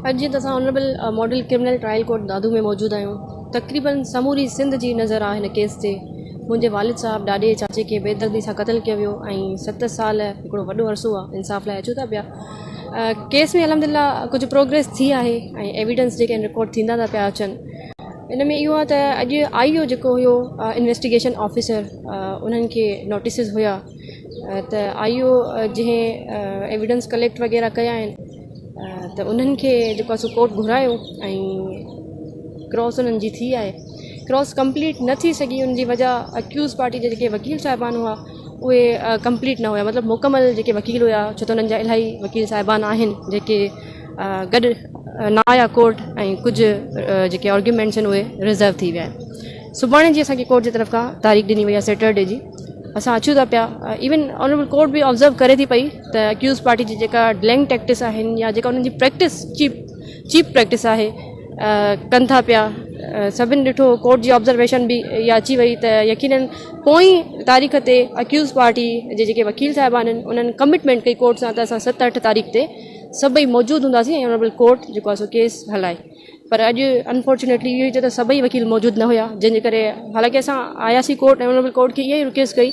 अॼु जीअं त असां honourable model criminal trial court Dadu में मौजूदु आहियूं। तक़रीबन समूरी सिंध जी नज़र आहे हिन केस ते। मुंहिंजे वालिद साहब ॾाॾे चाचे खे बेदर्दी सां क़तल कयो वियो ऐं 7 साल हिकिड़ो वॾो अरसो आहे इंसाफ़ लाइ अचूं था पिया। केस में अलहमदिल्ला कुझु प्रोग्रेस थी आहे ऐं एविडेंस जेके रिकॉर्ड थींदा था पिया अचनि। इन में इहो आहे त अॼु IO जेको हुयो इन्वेस्टिगेशन ऑफिसर, उन्हनि खे नोटिसिस हुया त IO जंहिं एविडेंस कलेक्ट वग़ैरह कया आहिनि त उन्हनि खे जेको आहे सो कोर्ट घुरायो ऐं क्रॉस उन्हनि जी थी आहे। क्रॉस कंप्लीट न थी सघी, उन जी वजह अक्यूज़ पार्टी जे जेके वकील साहिबान हुआ उहे कंप्लीट न हुया, मतिलबु मुकमल जेके वकील हुया, छो त उन्हनि जा इलाही वकील साहिबान आहिनि जेके गॾु न आया कोर्ट, ऐं कुझु जेके आर्ग्यूमेंट्स आहिनि उहे रिज़र्व थी विया आहिनि। सुभाणे जी असांखे कोर्ट जी तरफ़ खां तारीख़ ॾिनी वई आहे सैटरडे जी। असां अचूं था पिया। इवन ऑनरेबल कोर्ट बि ऑब्ज़र्व करे थी पई त अक्यूज़ पार्टी जी जेका डिलेइंग टैक्टिस आहिनि या जेका उन्हनि जी प्रैक्टिस चीप प्रैक्टिस आहे कनि था पिया। सभिनि ॾिठो, कोर्ट जी ऑब्ज़र्वेशन बि इहा अची वई त यकीनन पोइ तारीख़ ते अक्यूज़ पार्टी जे जेके वकील साहिबान आहिनि उन्हनि कमिटमेंट कई कोर्ट सां त असां 7-8 तारीख़ ते सभई मौजूदु हूंदासीं ऐं ऑनरेबल कोर्ट जेको आहे सो केस हलाए। पर अॼु अनफॉर्चुनेटली इहो ई थियो त सभई वकील मौजूदु न हुया, जंहिंजे करे हालांकि असां आयासीं कोर्ट ऐं ऑनरेबल कोर्ट खे इहा ई रिक्वेस्ट कई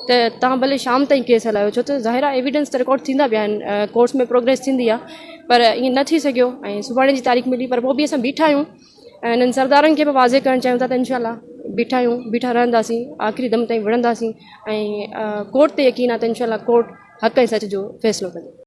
त तव्हां भले शाम ताईं केस हलायो, छो त ज़ाहिर आहे एविडेंस त रिकॉर्ड थींदा पिया आहिनि, कोर्ट्स में प्रोग्रेस थींदी आहे, पर ईअं न थी सघियो ऐं सुभाणे जी तारीख़ मिली। पर पोइ बि असां बीठा आहियूं ऐं हिननि सरदारनि खे बि वाज़े करणु चाहियूं था त इंशाल्लाह बीठा रहंदासीं, आख़िरी दम ताईं विढ़ंदासीं ऐं कोर्ट ते यकीन आहे त इंशाल्लाह कोर्ट हक़ ऐं सच जो फ़ैसिलो कंदी।